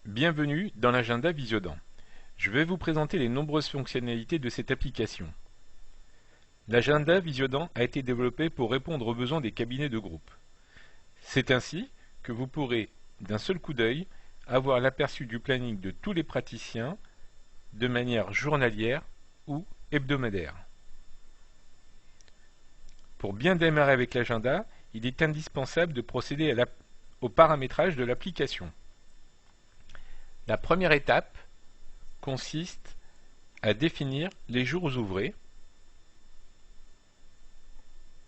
Bienvenue dans l'agenda Visiodent. Je vais vous présenter les nombreuses fonctionnalités de cette application. L'agenda Visiodent a été développé pour répondre aux besoins des cabinets de groupe. C'est ainsi que vous pourrez, d'un seul coup d'œil, avoir l'aperçu du planning de tous les praticiens de manière journalière ou hebdomadaire. Pour bien démarrer avec l'agenda, il est indispensable de procéder au paramétrage de l'application. La première étape consiste à définir les jours ouvrés.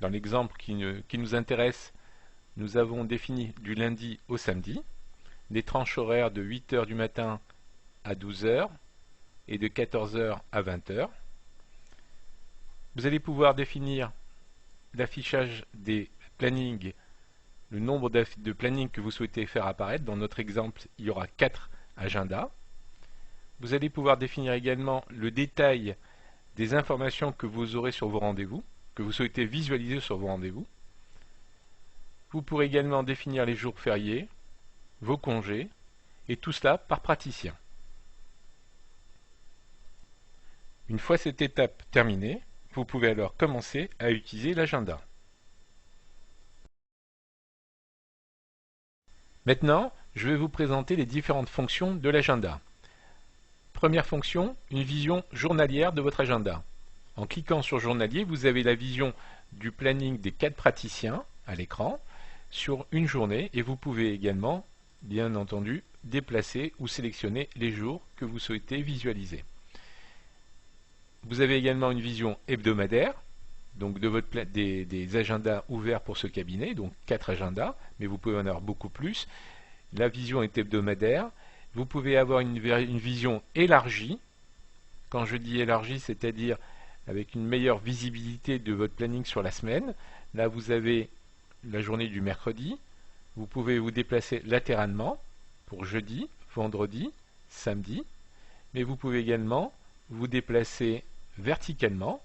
Dans l'exemple qui nous intéresse, nous avons défini du lundi au samedi, des tranches horaires de 8 h du matin à 12 h et de 14 h à 20 h. Vous allez pouvoir définir l'affichage des plannings, le nombre de plannings que vous souhaitez faire apparaître. Dans notre exemple, il y aura 4 agendas. Vous allez pouvoir définir également le détail des informations que vous aurez sur vos rendez-vous, que vous souhaitez visualiser sur vos rendez-vous. Vous pourrez également définir les jours fériés, vos congés, et tout cela par praticien. Une fois cette étape terminée, vous pouvez alors commencer à utiliser l'agenda. Maintenant, je vais vous présenter les différentes fonctions de l'agenda. Première fonction, une vision journalière de votre agenda. En cliquant sur journalier, vous avez la vision du planning des 4 praticiens à l'écran sur une journée et vous pouvez également, bien entendu, déplacer ou sélectionner les jours que vous souhaitez visualiser. Vous avez également une vision hebdomadaire, donc des agendas ouverts pour ce cabinet, donc 4 agendas, mais vous pouvez en avoir beaucoup plus. La vision est hebdomadaire. Vous pouvez avoir une vision élargie. Quand je dis élargie, c'est-à-dire avec une meilleure visibilité de votre planning sur la semaine. Là, vous avez la journée du mercredi. Vous pouvez vous déplacer latéralement pour jeudi, vendredi, samedi. Mais vous pouvez également vous déplacer verticalement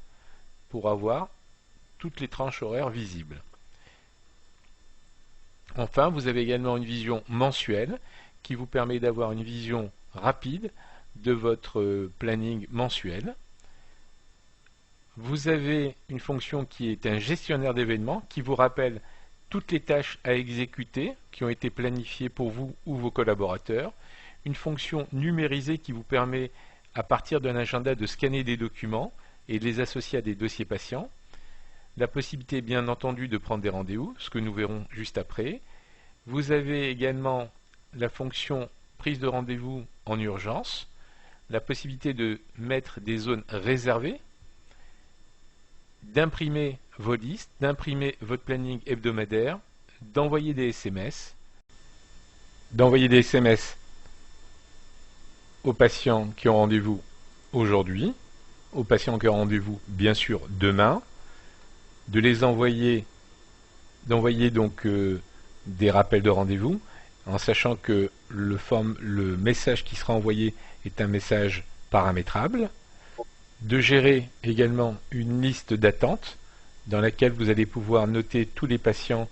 pour avoir toutes les tranches horaires visibles. Enfin, vous avez également une vision mensuelle qui vous permet d'avoir une vision rapide de votre planning mensuel. Vous avez une fonction qui est un gestionnaire d'événements qui vous rappelle toutes les tâches à exécuter qui ont été planifiées pour vous ou vos collaborateurs. Une fonction numérisée qui vous permet à partir d'un agenda de scanner des documents et de les associer à des dossiers patients. La possibilité bien entendu de prendre des rendez-vous, ce que nous verrons juste après. Vous avez également la fonction prise de rendez-vous en urgence, la possibilité de mettre des zones réservées, d'imprimer vos listes, d'imprimer votre planning hebdomadaire, d'envoyer des SMS, aux patients qui ont rendez-vous aujourd'hui, aux patients qui ont rendez-vous bien sûr demain, de les envoyer, d'envoyer donc des rappels de rendez-vous, en sachant que le message qui sera envoyé est un message paramétrable, de gérer également une liste d'attente dans laquelle vous allez pouvoir noter tous les patients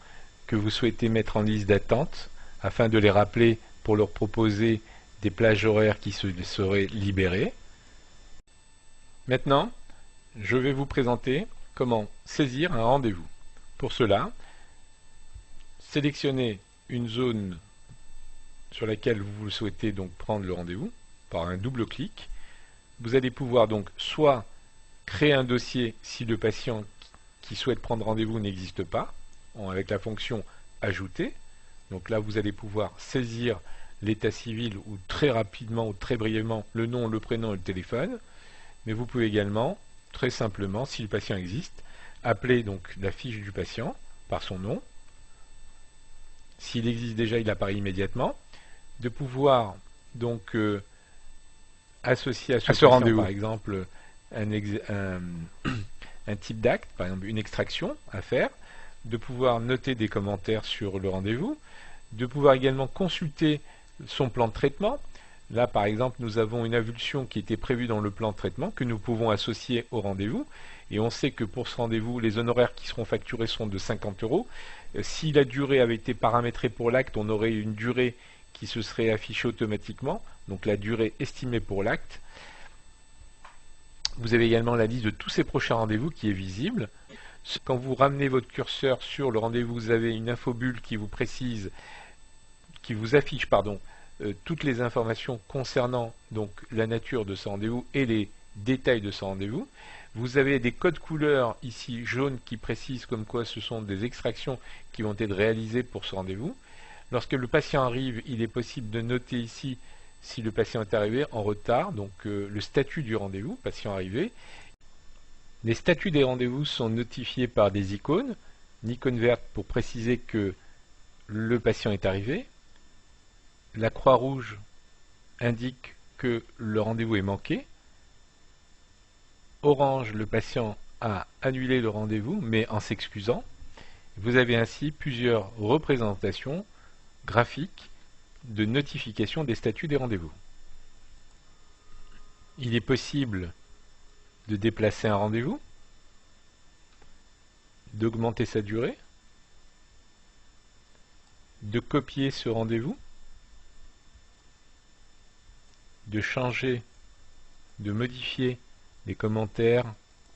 que vous souhaitez mettre en liste d'attente afin de les rappeler pour leur proposer des plages horaires qui seraient libérées. Maintenant, je vais vous présenter comment saisir un rendez-vous. Pour cela, sélectionnez une zone sur laquelle vous souhaitez donc prendre le rendez-vous par un double clic. Vous allez pouvoir donc soit créer un dossier si le patient qui souhaite prendre rendez-vous n'existe pas, avec la fonction ajouter. Donc là, vous allez pouvoir saisir l'état civil ou très rapidement ou très brièvement le nom, le prénom et le téléphone. Mais vous pouvez également, très simplement, si le patient existe, appeler donc la fiche du patient par son nom. S'il existe déjà, il apparaît immédiatement. De pouvoir donc associer à ce rendez-vous, par exemple, un type d'acte, par exemple une extraction à faire, de pouvoir noter des commentaires sur le rendez-vous, de pouvoir également consulter son plan de traitement. Là, par exemple, nous avons une avulsion qui était prévue dans le plan de traitement que nous pouvons associer au rendez-vous. Et on sait que pour ce rendez-vous, les honoraires qui seront facturés sont de 50 €. Si la durée avait été paramétrée pour l'acte, on aurait une durée qui se serait affiché automatiquement, donc la durée estimée pour l'acte. Vous avez également la liste de tous ces prochains rendez-vous qui est visible. Quand vous ramenez votre curseur sur le rendez-vous, vous avez une infobulle qui vous précise, qui vous affiche, toutes les informations concernant donc la nature de ce rendez-vous et les détails de ce rendez-vous. Vous avez des codes couleurs ici jaunes qui précisent comme quoi ce sont des extractions qui vont être réalisées pour ce rendez-vous. Lorsque le patient arrive, il est possible de noter ici si le patient est arrivé en retard, donc le statut du rendez-vous, patient arrivé. Les statuts des rendez-vous sont notifiés par des icônes, une icône verte pour préciser que le patient est arrivé. La croix rouge indique que le rendez-vous est manqué. Orange, le patient a annulé le rendez-vous, mais en s'excusant. Vous avez ainsi plusieurs représentations graphiques de notification des statuts des rendez-vous. Il est possible de déplacer un rendez-vous, d'augmenter sa durée, de copier ce rendez-vous, de changer, de modifier les commentaires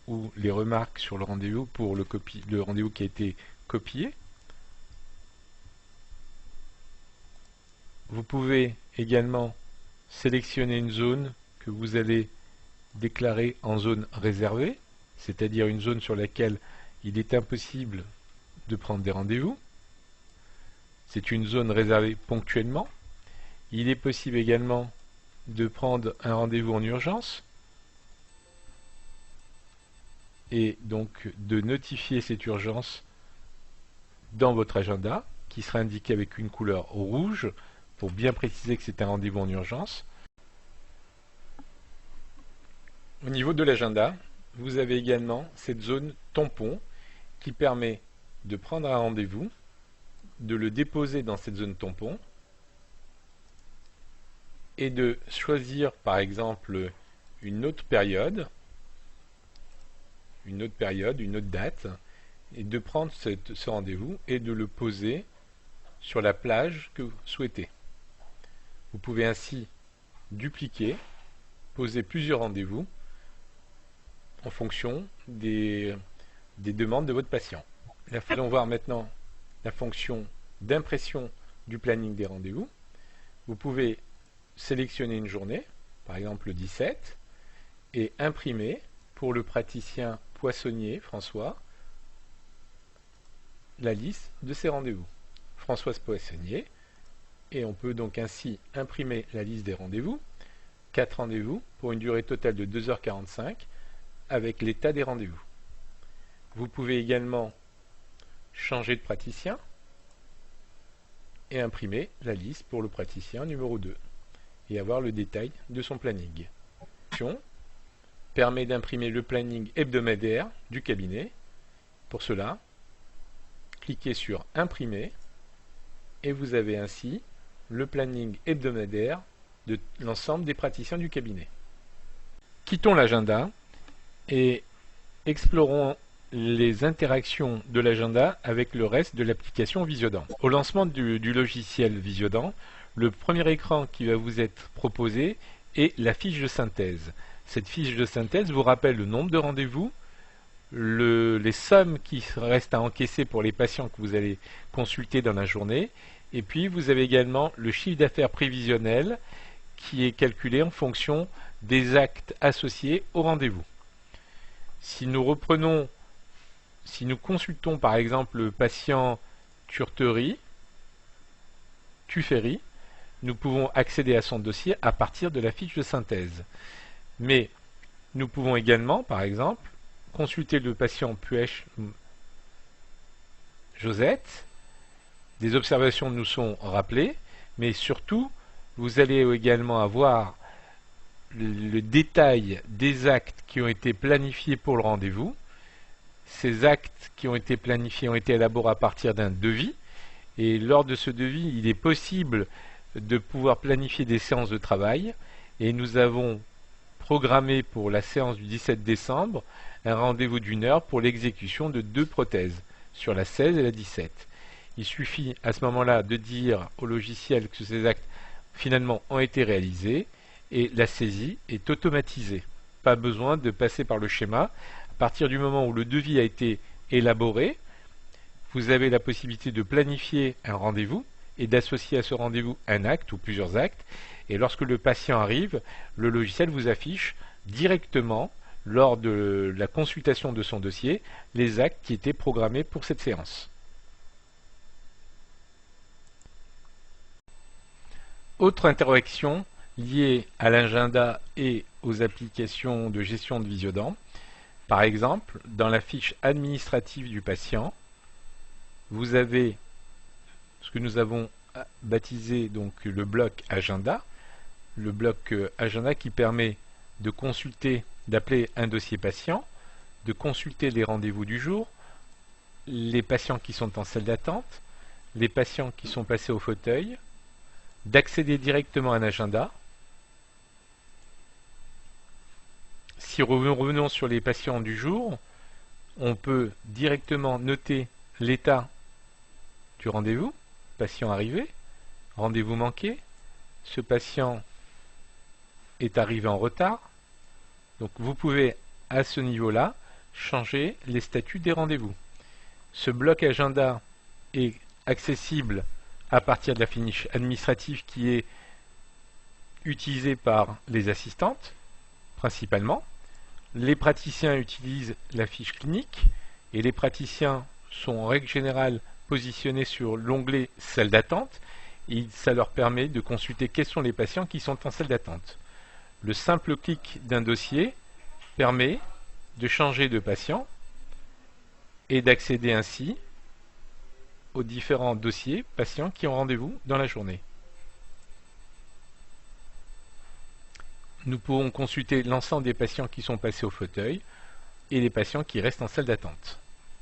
ou les remarques sur le rendez-vous pour le rendez-vous qui a été copié. Vous pouvez également sélectionner une zone que vous allez déclarer en zone réservée, c'est-à-dire une zone sur laquelle il est impossible de prendre des rendez-vous. C'est une zone réservée ponctuellement. Il est possible également de prendre un rendez-vous en urgence et donc de notifier cette urgence dans votre agenda qui sera indiqué avec une couleur rouge pour bien préciser que c'est un rendez-vous en urgence. Au niveau de l'agenda, vous avez également cette zone tampon qui permet de prendre un rendez-vous, de le déposer dans cette zone tampon et de choisir par exemple une autre période, une autre date, et de prendre ce rendez-vous et de le poser sur la plage que vous souhaitez. Vous pouvez ainsi dupliquer, poser plusieurs rendez-vous en fonction des demandes de votre patient. Nous allons voir maintenant la fonction d'impression du planning des rendez-vous. Vous pouvez sélectionner une journée, par exemple le 17, et imprimer pour le praticien poissonnier François la liste de ses rendez-vous. Françoise Poissonnier, et on peut donc ainsi imprimer la liste des rendez-vous, 4 rendez-vous pour une durée totale de 2h45 avec l'état des rendez-vous. Vous pouvez également changer de praticien et imprimer la liste pour le praticien numéro 2 et avoir le détail de son planning. Permet d'imprimer le planning hebdomadaire du cabinet. Pour cela, cliquez sur Imprimer et vous avez ainsi le planning hebdomadaire de l'ensemble des praticiens du cabinet. Quittons l'agenda et explorons les interactions de l'agenda avec le reste de l'application Visiodent. Au lancement du logiciel Visiodent, le premier écran qui va vous être proposé est la fiche de synthèse. Cette fiche de synthèse vous rappelle le nombre de rendez-vous, les sommes qui restent à encaisser pour les patients que vous allez consulter dans la journée, et puis vous avez également le chiffre d'affaires prévisionnel qui est calculé en fonction des actes associés au rendez-vous. Si nous consultons par exemple le patient Tuffery, nous pouvons accéder à son dossier à partir de la fiche de synthèse. Mais nous pouvons également, par exemple, consulter le patient Puech Josette. Des observations nous sont rappelées, mais surtout, vous allez également avoir le détail des actes qui ont été planifiés pour le rendez-vous. Ces actes qui ont été planifiés ont été élaborés à partir d'un devis, et lors de ce devis, il est possible de pouvoir planifier des séances de travail, et nous avons programmé pour la séance du 17 décembre un rendez-vous d'1 heure pour l'exécution de 2 prothèses, sur la 16 et la 17. Il suffit à ce moment-là de dire au logiciel que ces actes finalement ont été réalisés et la saisie est automatisée. Pas besoin de passer par le schéma. À partir du moment où le devis a été élaboré, vous avez la possibilité de planifier un rendez-vous et d'associer à ce rendez-vous un acte ou plusieurs actes. Et lorsque le patient arrive, le logiciel vous affiche directement, lors de la consultation de son dossier, les actes qui étaient programmés pour cette séance. Autre interaction liée à l'agenda et aux applications de gestion de Visiodent. Par exemple, dans la fiche administrative du patient, vous avez ce que nous avons baptisé donc le bloc agenda. Le bloc agenda qui permet de consulter, d'appeler un dossier patient, de consulter les rendez-vous du jour, les patients qui sont en salle d'attente, les patients qui sont passés au fauteuil, d'accéder directement à un agenda. Si revenons sur les patients du jour, on peut directement noter l'état du rendez-vous, patient arrivé, rendez-vous manqué, ce patient est arrivé en retard. Donc vous pouvez à ce niveau-là changer les statuts des rendez-vous. Ce bloc agenda est accessible à partir de la fiche administrative qui est utilisée par les assistantes principalement. Les praticiens utilisent la fiche clinique et les praticiens sont en règle générale positionnés sur l'onglet salle d'attente et ça leur permet de consulter quels sont les patients qui sont en salle d'attente. Le simple clic d'un dossier permet de changer de patient et d'accéder ainsi aux différents dossiers patients qui ont rendez-vous dans la journée. Nous pouvons consulter l'ensemble des patients qui sont passés au fauteuil et les patients qui restent en salle d'attente.